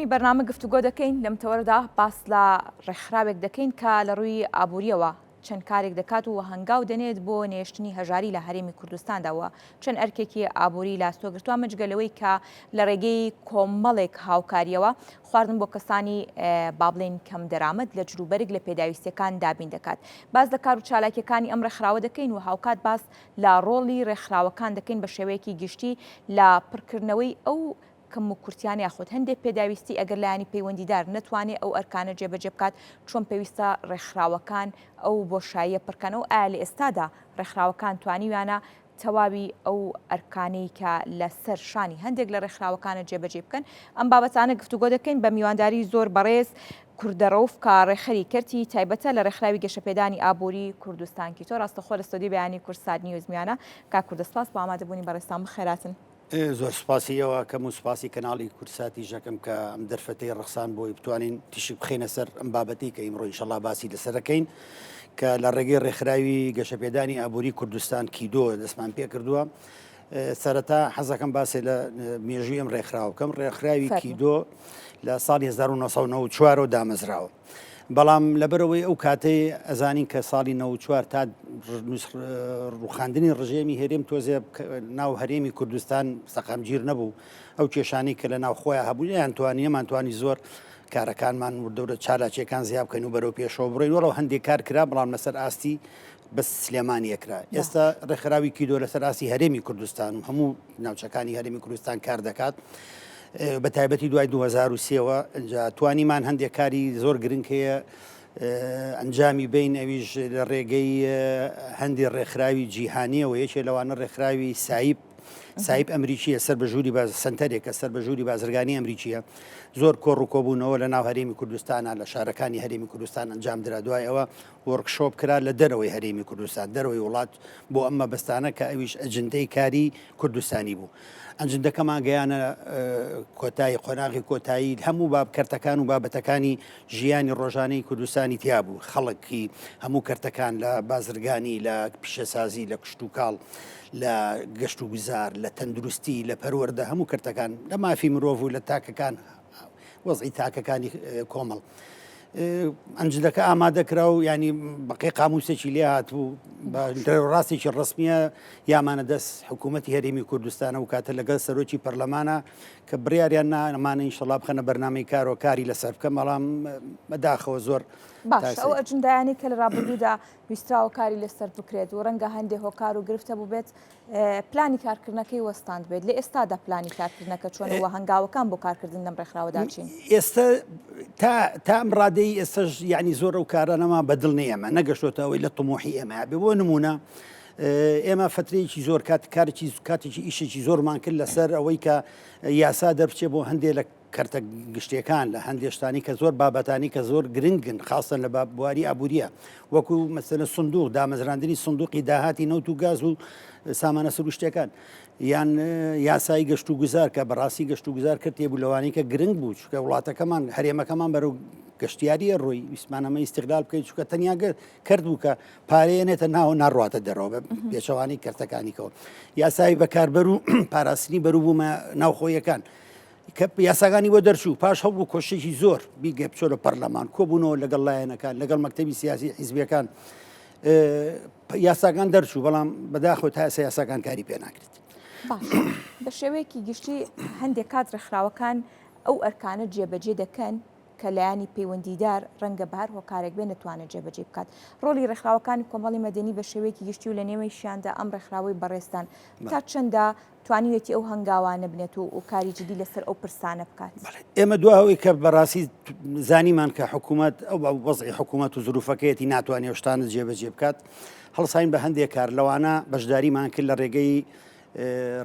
بەرنامە گفتوگۆ دەکەین لەم تەوەردا باس لە ڕێکخراوێک دەکەین کە لە ڕووی ئابوووریەوە چەند کارێک دەکات و هەنگاو دەنێت بۆ نێشتنی هەژاری لە هەرێمی کوردستانداوە چەند ئەرکێکی ئابووری لاستۆگرتووە مەجگەلەوەی کە لە ڕێگەی کۆمەڵێک هاوکاریەوە خواردن بۆ کەسانی با بڵێن کەم دەرامەت لە جلوبەرگ لە پێداویستەکان دابین دەکات. باز لە کار و چالاکیەکانی ئەم ڕێکخراوە دەکەین و هاوکات باس لە ڕۆڵی ڕێکخراوەکان دەکەین بە شێوەیەکی گشتی لە پڕکردنەوەی ئەو کەم و کورتیانی یاخود هەندێک پێداویستی ئەگەر لایانی پەیوەندیدار نەتوانێت ئەو ئەرکانە جێبەجێ بکات چۆن پێویستە ڕێکخراوەکان ئەو بۆشاییە پڕکەنەوە ئایا لە ئێستادا ڕێکخراوەکان توانیویانە تەواوی ئەو ئەرکانەی کە لەسەر شانی هەندێک لە ڕێکخراوەکانە جێبەجێ بکەن. ئەم بابەتانە گفتوگۆ دەکەین بە میوانداری زۆر بەڕێز کوردەڕەوف کە ڕێخەری کردی تایبەتە لە ڕێکخراوی گەشەپێدانی ئابووری کوردستانکی تۆ ڕاستەخۆ لە ستۆدیۆ بەیانی کورسات نیوزمیانە کا کوردەسپاس بۆ ئامادەبوونی بەڕێستان بخێراتن. زۆر سپاسیەوە کەم و سپاسی کەناڵی کورساتی ژەکەم کە ئەم دەرفەتەی ڕخسان بۆی بتوانین تیشی بخینە سەر ئەم بابەتی کە ئیمڕۆ ئینشەڵا باسی لەسەرەکەین کە لە ڕێگەی ڕێکخراوی گەشەپێدانی ئابووری کوردستان کیدۆ دەستمان پێ کردووە. سەرەتا حەزەکەم باسێ لە مێژووی ئەم ڕێکخراوە بکەم. ڕێکخراوی کیدۆ لە ساڵی 1994 دامەزراوە. بەڵام لەبەرەوەی ئەو کاتەی ئەزانین کە ساڵی 94 تا ڕوخاندنی ڕژێمی هەرێم تۆزێ ناو هەرێمی کوردستان سەقامگیر نەبوو. ئەو کێشانی کە لە ناو خۆیان هەبوو یانتوانیەمانتوانی زۆر کارەکانمان وردەورە چالاکیەکان زیاب بکەین و بەرەو پێشەوە بڕۆین وەڵەو هەندێک کار کرا بەڵام لەسەر ئاستی بەس سلێمانی ئەکرا. ئێستا ڕێکخراوی کیدۆ لەسەر ئاستی هەرێمی کوردستان و هەموو ناوچەکانی هەرێمی کوردستان کار دەکات. بە تایبەتی دوای 2023ەوە توانیمان هەندێک کاری زۆر گرنگ هەیە ئەنجامی بین ئەویش لە ڕێگەی هەندی ڕێکخراوی جیهانیەوە یەکێ لەوانە ڕێکخراوی سایب ئەمریکیە سەر بەژووری سنتەرێکە سەر بەژووری بازرگانی ئەمریکیە زۆر کۆڕ و کۆبوونەوە لە ناو هەرێمی کوردستانە لە شارەکانی هەرێمی کوردستان ئەنجام درا. دوای ئەوە وەرکشۆپ کرا لە دەرەوەی هەرێمی کوردستان دەرەوەی وڵات بۆ ئەمە بەستانە کە ئەویش ئەجندەی کاری کوردستانی بوو. ئەنجندەکەمان گەیانە کۆتایی قۆناغی کۆتایی هەموو بابکەرتەکان و بابەتەکانی ژیانی ڕۆژانەی کوردستانی تیا بوو. خەڵکی هەموو کەرتەکان لە بازرگانی لە پیشەسازی لە کشت و کاڵ لە گەشت و گوزار لە تەندروستی لە پەروەردە هەموو کەرتەکان لە مافی مرۆڤ و لە تاکەکان وەزعی تاکەکانی کۆمەڵ ئەنجدەکە ئامادەکرا و ینی بەقی قاموسێکی لێ هاتبوو ڕاستێکی ڕسمیە یامانە دەست حکوومەتی هەرێمی کوردستانە و کاتە لەگەڵ سەرۆکی پەرلەمانە کە بڕیاریان ئەمانە ئینشەڵا بخەنە بەرنامەی کار و کاری لەسەر بکەم بەڵام بەداخەوە زۆر باش ئەو ئەجندایانی کە لە ڕابردوودا ویستراوە کاری لەسەر بکرێت و ڕەنگە هەندێک هۆکار و گرفتە بوو بێت پلانی کارکردنەکەی وەستاند بێت لە ئێستادا پلانی کارکردنەکە چۆنەوە هەنگاوەکان بۆ کارکردن لەم ڕێکخراوەداچین ئێستا تا ئەم ڕادەی ئێستاش ینی زۆر ئەو کارانەما بەدڵ نێمە نەگەشتۆتەوەی لە تمۆحی ئێمە بێ بۆ نمونە ئێمە فترەیەکی زۆر کاتێکی ئیشێکی زۆرمان کرد لەسەر ئەوەی کە یاسا دەربچێ بۆ هەندێک لە کەرتە گشتیەکان لە هەندێشتانی کە زۆر بابەتانی کە زۆر گرنگن خاصن لە بواری ئابووریە وەکو مەسەلە سندوق دامەزراندنی سندوقی داهاتی نەوت و گاز و سامانە سروشتەکان یان یاسایی گەشت و گوزار کە بەڕاستی گەشت و گوزار کرد تێبوو لەوانەیە کە گرنگ بوو چکە وڵاتەکەمان هەرێمەکەمان بەرەو گەشتیاریە ڕۆی ویسمانەمە ئیستیغلال بکەیت چکە تەنیا کرد بوو کە پارەیەنێتە ناو ناڕاتە دەرەوە پێچەوانی کەرتەکانیکەوە یاسایی بەکاربەر و پاراستنی بەروبوومە ناوخۆیەکان کە یاساگانی بۆ دەرچوو پاش هەڵبوو کۆشتێکی زۆر بیگە بچۆ لە پەرلەمان کۆبوونەوە لەگەڵ لایەنەکان لەگەڵ مەکتەبی سیاسی حیزبیەکان یاساگان دەرچوو بەڵام بەداخۆ تا ئێستا یاساگان کاری پێ ناکرێت. باش بە شێوەیەکی گشتی هەندێک کات ڕێکخراوەکان ئەو ئەرکانە جێبەجێ دەکەن کە لایانی پەیوەندیدار ڕەنگە بەهار هۆکارێک بێ نەتوانێت جێبەجێ بکات. ڕۆڵی ڕێکخراوەکانی کۆمەڵی مەدەنی بە شێوەیەکی گشتی و لە نێوەیشیاندا ئەم ڕێکخراوەی بەڕێستان تا چەندە توانیوێتی ئەو هەنگاوانە بنێت و کاری جدی لەسەر ئەو پرسانە بکات. ئێمە دواوەی کە بەڕاستی زانیمان کە حکوومەت ئەو وەزعی حکوومەت و زروفەکەیەتی ناتوانێت شتانە جێبەجێ بکات هەڵساین بە هەندێک کار لەوانە بەشداریمان کرد لە ڕێگەی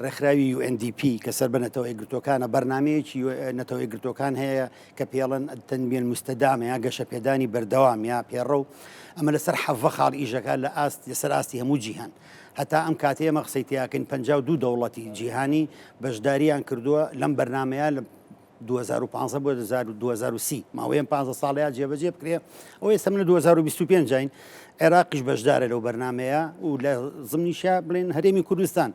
ڕێکخراوی UNDP کە سەر بە نەتەوە یەکگرتوەکانە بەرنمەیەکی نەتەوە یەکگرتوەکان هەیە کە پێڵەن تەنبیە مستەدامە یا گەشەپێدانی بەردەوام یا پێڕە و ئەمە لەسەر حەڤە خاڵ ئیژەکان لە لەسەر ئاستی هەموو جیهان هەتا ئەم کاتەیە ئێمە قسەی تیاکەین 52 دەوڵەتی جیهانی بەشداریان کردووە لەم بەرنمەیە لە 2015 بۆ 2030 ماوەیە 15 ساڵەیە جێبەجێ بکرێ ئەو ئێستا من لە 2025 جاین عێراقیش بەشدارە لەو بەرنمەیە و لە زمنیشە بڵێن هەرێمی کوردستان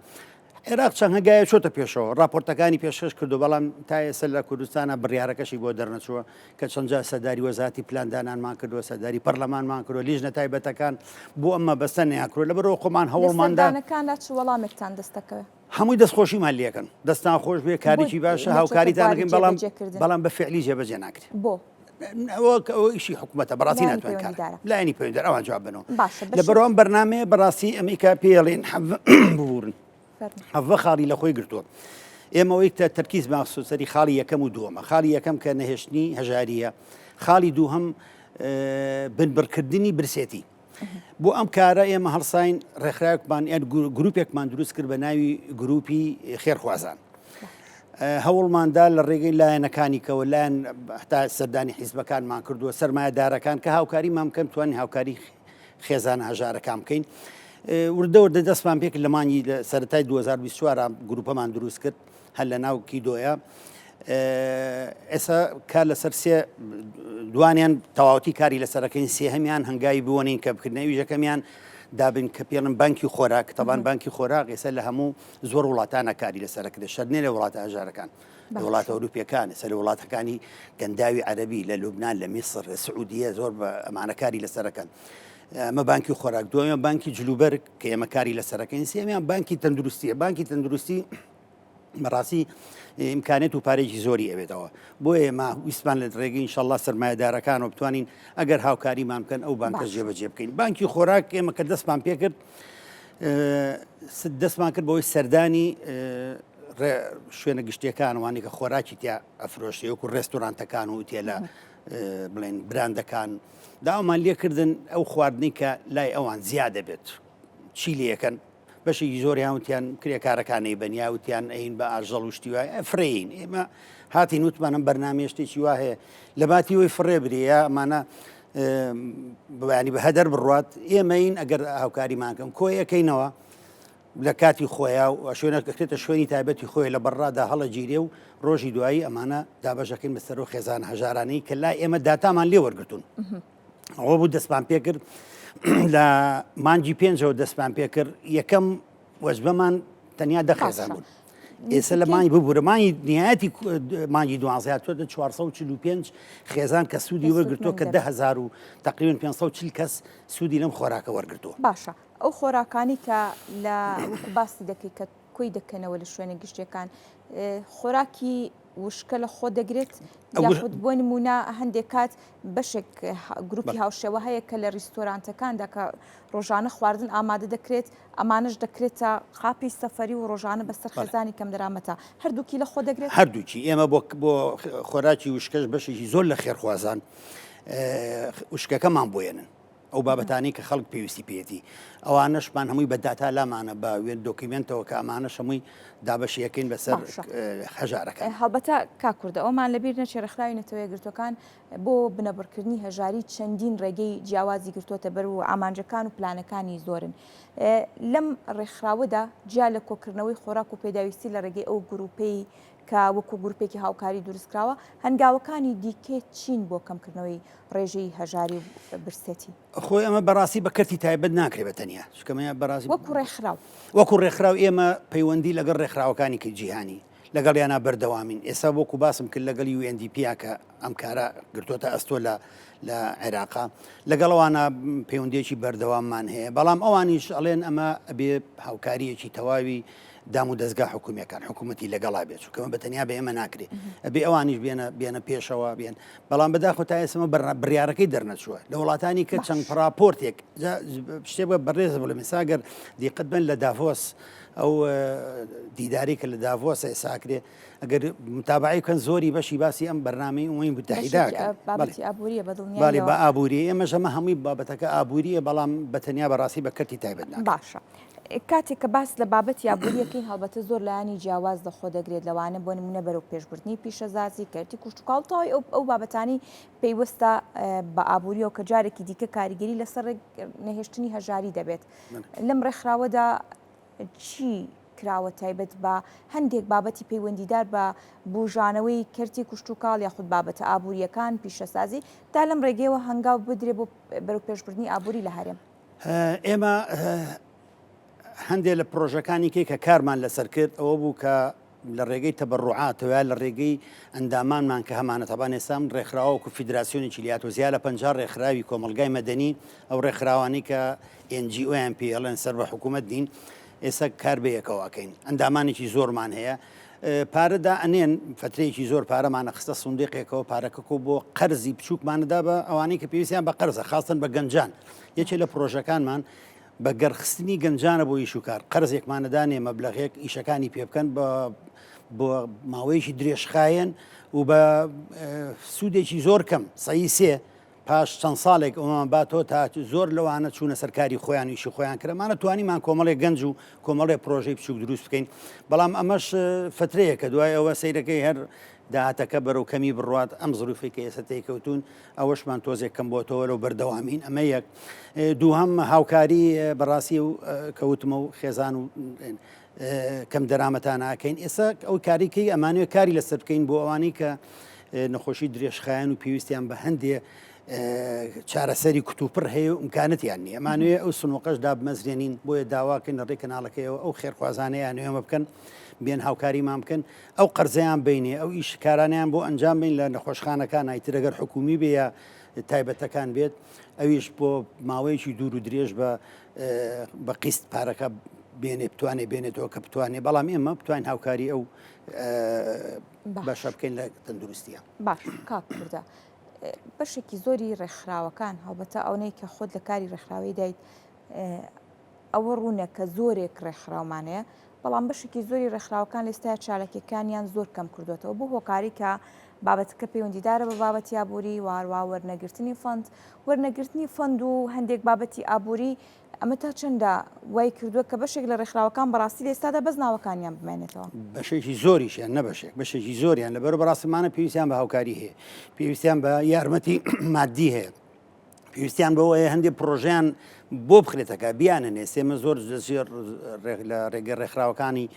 عێراق چەند هەنگایە چۆتە پێشەوە راپۆرتەکانی پێشکەش کردو بەڵام تا ئێستا لە کوردستانە بڕیارەکەشی بۆ دەرنەچووە کە چەندجا سەداری وەزارەتی پلاندانانمان کردووە سەداری پەرلەمانمان کردووە لیژنە تایبەتەکان بۆ ئەمە بەستە نەیەکرۆ لەبەرەوە خۆمان هەوڵماندا دانەکاندا چ وەڵامێکتان دەستەکەوێت هەمووی دەستخۆشیمان لێکن دەستان خۆش بێ کارێکی باشە هاوکاریتانەکەین بەڵام بە فعلی جێبەجێ ناکرێت بۆ ئیشی حکوومەتە بەڕاستی ناتوانین کار لایەنی پەیوەندیدار ئەوان جواب بنەوە لەبەرەوەم بەرنامەیە بەڕاستی ئەمریکا پێڵێن ببورن هەڤە خاڵی لە خۆی گرتووە ئێمەوەی تەرکیز ماخسوسەری خاڵی یەکەم و دووەمە خاڵی یەکەم کە نەهێشتنی هەژاریە خاڵی دووهەم بنبڕکردنی برسێتی بۆ ئەم کارە ئێمە هەڵساین ڕێکخراوێکمان یان گروپێکمان دروست کرد بە ناوی گروپی خێرخوازان هەوڵماندا لە ڕێگەی لایەنەکانیکەوە لایەن تا سەردانی حیزبەکانمان کردووە سەرمایەدارەکان کە هاوکاریمان بکەن توانین هاوکاری خێزانە هەژارەکان بکەین وردە وردە دەستمان پێکرد لە مانگی سەرەتای 2024 گروپەمان دروست کرد هەر لە ناو کیدۆیە ئێستا کار لەسەر سێ دوانیان تەواوەتی کاری لەسەرەکەین سێهەمیان هەنگاوی بوونین کە بکردنەوەی یەکەمیان دابن کە پێڵم بانکی خۆراک تەبان بانکی خۆراک ئێستا لە هەموو زۆر وڵاتانە کاری لەسەرەکرێت شەرنێ لە وڵاتە هەژارەکان لە وڵاتە ئەوروپیەکان ئێستا لە وڵاتەکانی گەنداوی عەرەبی لە لوبنان لە میسر لە سعودیە زۆر بە ئەمانەکاری لەسەرەکەن ئەمە بانکی خۆراک دووەمیان بانکی جلوبەرگ کە ئێمە کاری لەسەرەکەین سێمیان بانکی تەندروستیە بانکی تەندروستی بەڕاستی ئیمکانێت و پارێکی زۆری ئەوێتەوە بۆ ئێمە ویسمان لە ڕێگەی ئینشەڵڵا سەرمایەدارەکانەوە بتوانین ئەگەر هاوکاریمان بکەن ئەو بانکە جێبەجێ بکەین بانکی خۆراک ئێمە کە دەستمان پێ کرد دەستمان کرد بەوەی سەردانی شوێنە گشتیەکانوانی کە خۆراکی تیا ئەفرۆشتی وەکو ڕێستۆرانتەکان و تێ لە بڵێن براندەکان داوامان لێکردن ئەو خواردنی کە لای ئەوان زیادە بێت چی لەکەن بەشێکی زۆری هاوتیان کرێکارەکانی بەنیاوتیان ئەین بە ئاژەڵ وشتی وای ئەفرین ئێمە هاتی نوتمانم بەرنامە شتێکی وا هەیە لە باتی وی فڕێ برێە ئەمانە بەیانی بە هەدەر بڕات ئێمەین ئەگەر هاوکاریمانکەم کۆیەکەینەوە لە کاتی خۆیان و شوێنە دەکرێتە شوێنی تایبەتی خۆی لە بەڕادا هەڵە گیرێ و ڕۆژی دوایی ئەمانە دابەژەکەین بەسەر و خێزان هەژارانەی کە لای ئێمە داتامان لێ وەرگتون ئەوە بوو دەستمان پێ کرد لە مانگی پێنجەوە دەستمان پێ کرد یەکەم وەجبەمان تەنیا دەخێزان بوون ئێستا لە مانگی ببوورە مانگی نهایەتی مانگی دوازدە تۆ 445 خێزان کە سوودی وەرگرتووە کە 10,000 و تقریبا 540 کەس سوودی لەم خۆراکە وەرگرتووە باشە ئەو خۆراکانی کە لە وەکو باسی دەکەی کە کۆی دەکەنەوە لە شوێنە گشتەکان خۆراکی وشکە لە خۆ دەگرێت یاخود بۆ نمونە هەندێک کات بەشێک گروپی هاوشێوە هەیە کە لە ریستۆرانتەکاندا کە ڕۆژانە خواردن ئامادە دەکرێت ئەمانش دەکرێتە قاپی سەفەری و ڕۆژانە بەسەر خێزانی کەم دەرامەتە هەردووکی لە خۆ دەگرێت هەردووکی ئێمە بۆ خۆراکی وشکەش بەشێکی زۆر لە خێرخوازان وشکەکەمان بۆێنن ئەو بابەتانی کە خەڵک پێویستی پێێتی ئەوانەشمان هەمووی بەداتا لامانە بە وێن دۆکیمنتەوە کە ئەمانەش هەمووی دابەشیەکەین بەسەر هەژارەکان هەڵبەتە کاکوردە ئەومان لەبیر نەچێ ڕێکخراوی نەتەوەیە گرتوەکان بۆ بنەبڕکردنی هەژاری چەندین ڕێگەی جیاوازی گرتوۆتە بەر و ئامانجەکان و پلانەکانی زۆرن لەم ڕێکخراوەدا جیا لە کۆکردنەوەی خۆراک و پێداویستی لە ڕێگەی ئەو گروپەی کە وەکو گروپێکی هاوکاری دروستکراوە هەنگاوەکانی دیکێ چین بۆ کەمکردنەوەی ڕێژەی هەژاری و برسێتی خۆی ئەمە بەڕاستی بە کەرتی تایبەت ناکرێت بەتەنیا شکەمەیە بەڕاستی وەکو ڕێکخراو ئێمە پەیوەندی لەگەڵ ڕێکخراوەکانی کە جیهانی لەگەڵ یانە بەردەوامین ئێستا وەکو باسم کرد لەگەڵ UNDP کە ئەم کارە گرتوۆتە ئەستۆ لە عێراقا لەگەڵەوانە پەیوەندێکی بەردەواممان هەیە بەڵام ئەوانیش ئەڵێن ئەمە ئەبێ هاوکاریەکی تەواوی دام و دەستگا حکوومیەکان حکوومەتی لەگەڵا بێت چونکەمە بەتەنیا بە ئێمە ناکرێت ئەبێ ئەوانیش بێنە پێشەوە بێن بەڵام بەداخۆ تا ئێسمە بڕیارەکەی دەرنەچووە لە وڵاتانی کە چەند پراپۆرتێک شتێ بە بەڕێزە بڵێ میساگەر دیقەت بن لە دافۆس ئەو دیداری کە لە دافۆس ئێساکرێ ئەگەر متابعی کەن زۆری بەشی باسی ئەم بەرنامەی وین متحیداکە باڵی بە ئابووری ئێمەش ئەمە هەمووی بابەتەکە ئابووریە بەڵام بەتەنیا بەڕاستی بە کەرتی تایبەت باشە کاتێک کە باس لە بابەتی ئابووریەکەی هەڵبەتە زۆر لایانی جیاواز دەخۆ دەگرێت لەوانە بۆ نمونە بەرەو پێشبردننی پیشەزازی کەرتی کوشتکاڵتەوەی ئەو بابەتانی پێیوەستە بە ئابووریەوە کە جارێکی دیکە کاریگەری لەسەر نەهێشتنی هەژاری دەبێت لەم ڕێکخراوەدا چی کراوە تایبەت بە هەندێک بابەتی پەیوەندیدار بە بژانەوەی کەرتی کوشتتوکاڵ یاخود بابەتە ئابوووریەکان پیشەسازی تا لەم ڕێگەیەوە هەنگاو بدرێ بۆ بەرەو پێشبردننی ئابووری لە هەرێم ئێمە هەندێک لە پرۆژەکانی کە کارمان لەسەر کرد ئەوە بوو کە لە ڕێگەی تەبەڕوعاتەوە لە ڕێگەی ئەندامانمان کە هەمانە تەبان ئێسام ڕێکخراوەکو فیدراسیۆنی چیلیاتۆ زیاد لە 50 ڕێکخراوی کۆمەلگای مەدەنی ئەو ڕێکخراوانی کە NGOیان پێڵێن سەر بە حکوومەت دین ئێستا کار بەیەکەوەکەین ئەندامانێکی زۆرمان هەیە پارەدا ئەنێن فترەیەکی زۆر پارەمانە خستە سندێقێکەوە پارەکەکە بۆ قەرزی بچووکمانەدا بە ئەوانەی کە پێویستیان بە قەرزە خاستن بە گەنجان یەکێک لە پرۆژەکانمان بە گەرخستنی گەنجانە بۆ ئیش و کار قەرزێکمانەدانێ مەبلەغێک ئیشەکانی پێ بکەن بۆ ماوەیەکی درێژخایەن و بە سوودێکی زۆر کەم سەی سێ پاش چەند ساڵێک ئەومان باتەوە تا زۆر لەوانە چوونە سەرکاری خۆیان ویشی خۆیان کرەمانە توانیمان کۆمەڵێک گەنج و کۆمەڵێک پرۆژەی بچوک دروست بکەین بەڵام ئەمەش فترەیە کە دوای ئەوە سەیرەکەی هەر داهاتەکە بەرەو کەمی بڕات ئەم زروفی کە ئێستا تێکەوتون ئەوەشمان تۆزێک کەم بۆتەوە لەو بەردەوامین ئەمە یەک دووهەم هاوکاری بەڕاستی و کەوتمە و خێزان و کەم دەرامەتان ناکەین ئێستا ئەو کاریکەی ئەمانوێت کاری لەسەر بکەین بۆ ئەوانەی کە نەخۆشی درێژخایەن و پێویستیان بە هەندێ چارەسەری کتوپڕ هەیە و ئیمکانەتیان نیە ئەمانوێ ئەو سنووقەش دابمەزرێنین بۆیە داواکەین لە ڕێی کەناڵەکەیەوە ئەو خێرخوازانەیە نوێمە بکەن بێن هاوکاریمان بکەن ئەو قەرزەیان بینێ ئەو ئیشکارانیان بۆ ئەنجام بین لە نەخۆشخانەکان ئایتر ئەگەر حکومی بێ یا تایبەتەکان بێت ئەویش بۆ ماوەیەکی دوور و درێژ بە قیست پارەکە بێنێ بتوانێ بێنێتەوە کە بتوانێ بەڵام ئێمە بتوانین هاوکاری ئەو باشە بکەین لە تەندروستیە باش کاک کوردە بەشێکی زۆری ڕێکخراوەکان هەڵبەتە ئەوەی کە خۆت لە کاری ڕێکخراوی دایت ئەوە ڕوونە کە زۆرێک ڕێکخراومانەیە بەڵام بەشێکی زۆری ڕێکخراوەکان لێستای چالەکیەکانیان زۆر کەم کردوێتەوە بۆ هۆکاری کە بابەتەکە پەیوەندیدارە بە بابەتی ئابووری وارووا وەرنەگرتنی فەند و هەندێک بابەتی ئابووری ئەمە تا چەندە وای کردووە کە بەشێک لە ڕێکخراوەکان بەڕاستی لێستادا بەس ناوەکانیان بمێنێتەوە بەشێکی زۆریشیان نەبەشێک بەشێکی زۆریان لەبەر بەڕاستمانە پێویستیان بە هاوکاری هەیە پێویستیان بە یارمەتی مادی هەیە پێویستیان بەوەیە هەندێک پرۆژیان بۆ بخرێتەکە بیانە نێسێمە زۆر لە ڕێگە ڕێکخراوەکانی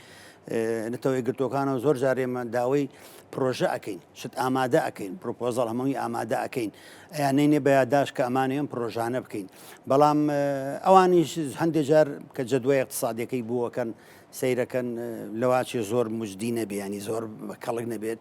نەتەوە یەکگرتوەکانەوە زۆر جارێمە داوای پرۆژە ئەەکەین شت ئامادە ئەەکەین پرۆپۆزەڵ هەمووی ئامادە ئەەکەین ئەیانێنێ بە یادداش کە ئەمانەیەم پرۆژانە بکەین بەڵام ئەوانیش هەندێک جار کە جەدوای اقتصادیەکەی بووەکەن سیرەکەن لەواچێ زۆر مجدی نەبیانی زۆر کەڵک نەبێت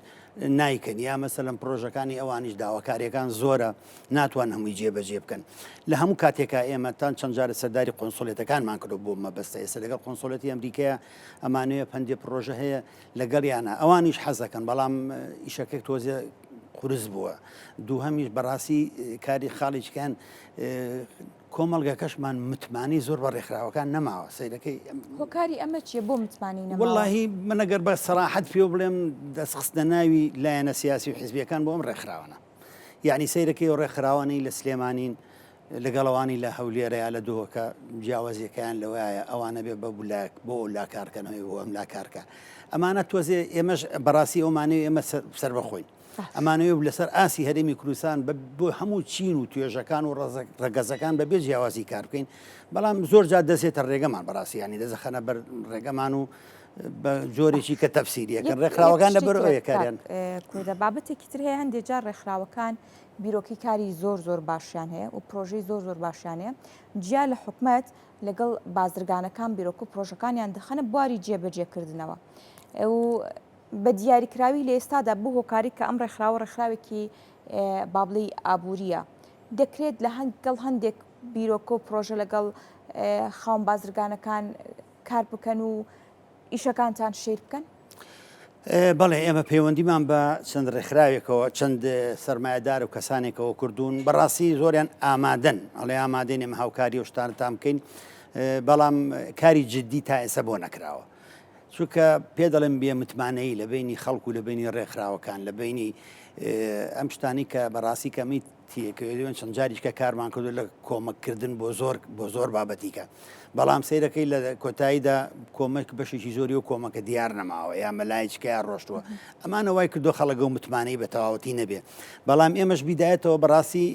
نایکەن یا مەسەلەن پرۆژەکانی ئەوانیش داواکاریەکان زۆرە ناتوان هەمووی جێبەجێ بکەن لە هەموو کاتێکا ئێمە تان چەند جارە سەرداری قۆنسۆلێتەکانمان کردو بۆ مەبەستە ئێستا لەگەڵ قۆنسۆلەتی ئەمریکایە ئەمانەیە پەندێ پرۆژە هەیە لەگەڵ یانە ئەوانیش حەزەکەن بەڵام ئیشەکەی تۆزێ قورس بووە دووهەمیش بەڕاستی کاری خاڵیچکان کۆمەڵگەکەشمان متمانی زۆر بە ڕێکخراوەکان نەماوە سیرەکەی هۆکاری ئەمە چیە بۆ متمانی نەماوە وەڵاهی من ئەگەر بە سەراحەت پێ بڵێم دەستخستنە ناوی لایەنە سیاسی و حیزبیەکان بۆ ئەم ڕێکخراوانە یعنی سیرەکەی و ڕێکخراوانەی لە سلێمانین لەگەڵەوانی لە هەولێرەیە لە دووەکە جیاوازیەکەیان لەوەیە ئەوانە بێ بە بولاک بۆ لاکارکەنەوەی بۆ ئەم لاکارکە ئەمانە تۆزێ ئێمەش بەڕاستی ئەومانەوە ئێمە سەر بەخۆین ئەمانەوە لەسەر ئاسی هەرێمی کوردستان بۆ هەموو چین و توێژەکان و ڕەگەزەکان بەبێ جیاوازی کار بکەین بەڵام زۆر جار دەزێتە ڕێگەمان بەڕاستیانی دەزەخەنە بەر ڕێگەمان و بە جۆرێکی کە تەفسیریەکەن ڕێکخراوەکان لە بەرەوەیە کاریان کوردە بابەتێکی تر هەیە هەندێک جار ڕێکخراوەکان بیرۆکی کاری زۆر باشیان هەیە و پرۆژەی زۆر باشیان هەیە جیا لە حکومەت لەگەڵ بازرگانەکان بیرۆک و پرۆژەکانیان دەخەنە بواری جێبەجێکردنەوە و بە دیاریکراوی لە ئێستادا بوو هۆکاری کە ئەم ڕێکخراوێکی بابڵی ئابووریە دەکرێت لە هەنگەڵ هەندێک بیرۆکۆ و پرۆژە لەگەڵ خاوەن بازرگانەکان کار بکەن و ئیشەکانتان شیر بکەن بەڵێ ئێمە پەیوەندیمان بە چەند ڕێکخراوێکەوە چەند سەرمایهدار و کەسانێکەوە کردوون بەڕاستی زۆریان ئامادەن ئەڵێ ئامادەین ئێمە هاوکاری و شتانتان بکەین بەڵام کاری جددی تا ئێستا بۆ نەکراوە چونکە پێ دەڵێن بێ متمانەی لە بینی خەڵکو و لە بینی ڕێکخراوەکان لە بینی ئەم شتانی کە بەڕاستی کەمی تێکەوێن چەند جاریشکە کارمان کردو لە کۆمەکردن بۆ زۆر بابەتیکە بەڵام سیرەکەی لە کۆتاییدا کۆمەک بەشێکی زۆری و کۆمەکە دیار نەماوە یا مەلایچکیان ڕۆشتووە ئەمانە وای کردو خەڵەگە و متمانەی بە تەواوەتی نەبێ بەڵام ئێمەش بیدایەتەوە بەڕاستی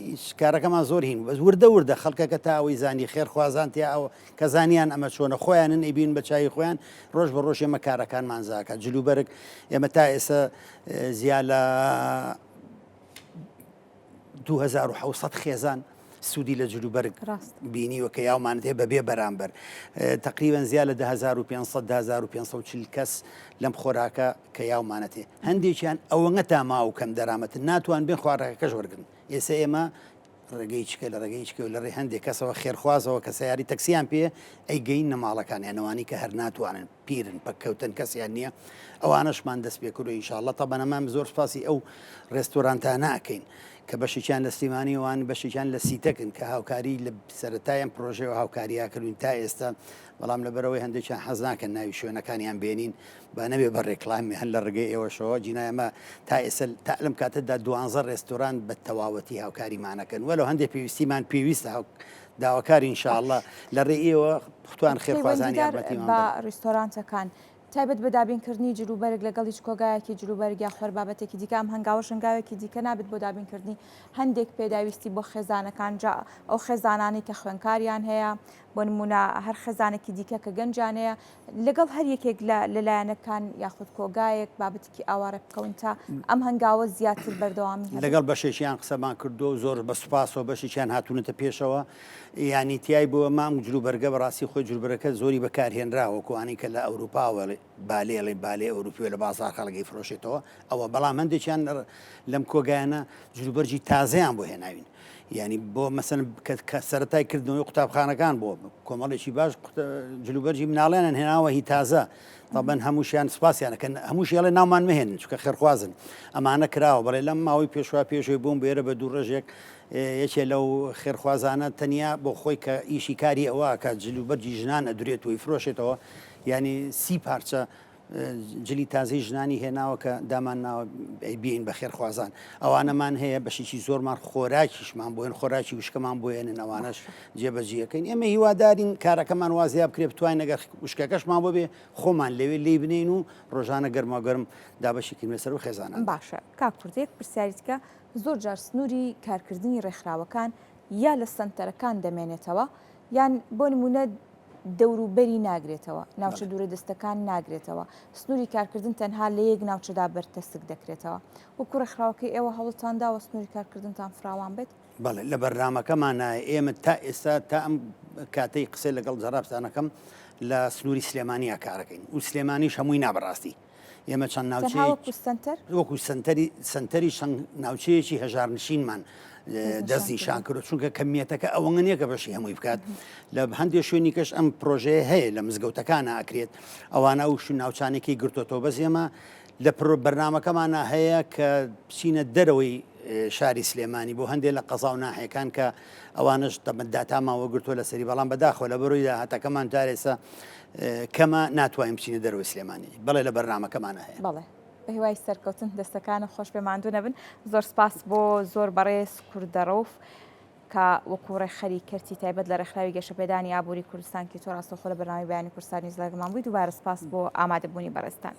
کارەکەمان زۆر هین بەس وردە خەڵکەکە تا ئەوەی زانی خێرخوازان تیا ئەوە کە زانیان ئەمە چۆنە خۆیانن ئەیبین بە چای خۆیان ڕۆژ بە ڕۆژ ئێمە کارەکانمان زاکە جلوبەرگ ئێمە تا ئێستا زیاد لە 2700 خێزان سوودی لە جلوبەرگ ڕاست. بینیوە کە یاومانت هەیە بەبێ بەرامبەر تقریبان زیاد لە 1540 کەس لەم خۆراکە کە یاومانەت هەیە هەندێکیان ئەوەنە تاما و کەم دەرامەتن ناتوان بێن خواردەکەش وەرگن ئێستا ئێمە ڕێگەی چکە لە ڕێگەی چکە و لە ڕێ هەندێک کەسەوە خێرخوازەوە کە سیاری تەکسیان پێ ئەی گەین نەماڵەکان یانەوانی کە هەر ناتوانن پیرن پەککەوتن کەسیان نییە ئەوانەشمان دەست پێ کردو ئینشاءڵڵە تەبەنەمان زۆر سپاسی ئەو ڕێستۆرانتە ناکەین کە بەشێکیان لە سلیمانی وان بەشێکیان لە سیتەکن کە هاوکاری لە سەرەتایان پرۆژەوە هاوکارییا کردوین تا ئێستا بەڵام لەبەرەوەی هەندێکیان حەز ناکەن ناوی شوێنەکانیان بێنین با نەبێ بە ڕێکلامی هەن لە ڕێگەی ئێوەشەوە جینایەمە تا ئێستا تا لەم کاتەدا 12 ڕێستۆران بە تەواوەتی هاوکاریمانەکەن وەلو هەندێک پێویستیمان پێویستە داواکاری ئینشاءڵڵە لە ڕێ ئێوە خوتوان خێرخوازانی یارمەتیمان بە ڕێستۆرانتەکان تایبەت بە دابینکردنی جلوبەرگ لەگەڵ هیچ کۆگایەکی جلوبەرگ یا خۆر بابەتێکی دیکە ئەم هەنگاوە شنگاوێکی دیکە نابێت بۆ دابینکردنی هەندێک پێداویستی بۆ خێزانەکان جا ئەو خێزانانی کە خوێنکاریان هەیە بۆ نمونە هەر خێزانێکی دیکە کە گەنجانەیە لەگەڵ هەر یەکێک لەلایەنەکان یاخود کۆگایەک بابەتێکی ئاوارە بکەون تا ئەم هەنگاوە زیاتر بەردەوامی لەگەڵ بەشێکیان قسەمان کردو زۆر بە سوپاسەوە بەشێکیان هاتوونەتە پێشەوە ینی تیای بۆ مام جلوبەرگە بەڕاستی خۆی جلوبەرەکە زۆری بەکارهێنراوە کوانی کە لە ئەوروپاوە بالێڵی بالێ ئەوروپیە لە بازار خەڵکی فرۆشێتەوە ئەوە بەڵام هەندێکیان لەم کۆگایانە جلوبەرجی تازەیان بۆ هێناوین ینی بۆ مەسن کە سەرەتای کردنەوەی قوتابخانەکان بۆ کۆمەڵێکی باش جلوبەرجی مناڵێنن هێناوە هی تازە طبعا هەمووشیان سپاسیانەکەن هەمووشیڵێ ناومان مهێنن چکە خێرخوازن ئەمانە کراوە بەڵێ لەم ماوەی پێشوا پێشوی بووم بێرە بە دوو ڕژێک یەکێ لەو خێرخوازانە تەنیا بۆ خۆی کە ئیشی کاری ئەوە کە جلوبەرجی ژنان ئەدورێت وی فرۆشێتەوە ینی 30 پارچە جلی تازی ژنانی هێناوە کە دامان ناوە بین بە خێرخوازان ئەوانەمان هەیە بەشێکی زۆرمان خۆراکیشمان بۆێن خۆراکی وشکەمان بۆێنن ئەوانش جێبەجیەکەین ئێمە هیوادارین کارەکەمان وازیاب کرێ بتوانین نەگەر وشکەکەشمان بۆ بێ خۆمان لەوێ لی بنین و ڕۆژانە گەرماگەرم دابەشێکی مێسەر و خێزانان باشە کاکوردێک پرسیاریتکە زۆر جار سنووری کارکردنی ڕێکخراوەکان یا لە سنتەرەکان دەمێنێتەوە یان بۆ نمونە دەوروبەری ناگرێتەوە ناوچە دوورە دەستەکان ناگرێتەوە سنووری کارکردن تەنها لە یەک ناوچەدا بەرتەسک دەکرێتەوە وەکو ڕێکخراوەکەی ئێوە هەوڵتانداوە سنووری کارکردنتان فراوان بێت بەڵێ لە بەرنامەکەمانە ئێمە تا ئێستا تا ئەم کاتەی قسەی لەگەڵ جەرابستانەکەم لە سنووری سلێمانیا کارەکەین و سلێمانیش هەمووی نابڕاستی ئێمە چەند وەکو سنتەری ناوچەیەکی هەژارنشینمان دەستنیشان کرد چونکە کەمیەتەکە ئەوەنە نییە کە بەشی هەمووی بکات لە هەندێک شوێنی کەش ئەم پرۆژەیە هەیە لە مزگەوتەکانە ئەکرێت ئەوانە و ناوچانێکی گرتوۆتەوە بەس ئێمە لە بەرنامەکەمانە هەیە کە بچینە دەرەوەی شاری سلێمانی بۆ هەندێک لە قەزا و ناحەکان کە ئەوانش داتاماوە گرتووە لە سەری بەڵام بەداخۆ لە بەرۆی داهاتەکەمان جارێسە کەمە ناتوانین بچینە دەرەوەی سلێمانی بەڵێ لە بەرنامەکەمانە هەیە بەڵێ بە هیوای سەرکەوتن دەستەکانە خۆش پێماندوو نەبن زۆر سپاس بۆ زۆر بەڕێز کوردەڕۆف کە وەکو ڕێکخەری کەرتی تایبەت لە ڕێکخراوی گەشەپێدانی ئابووری کوردستان کە تۆ ڕاستەوخۆ لە بەرنامەی بەیانی کوردستانی زەرگمان بووی دووبارە سپاس بۆ ئامادەبوونی بەڕێستان.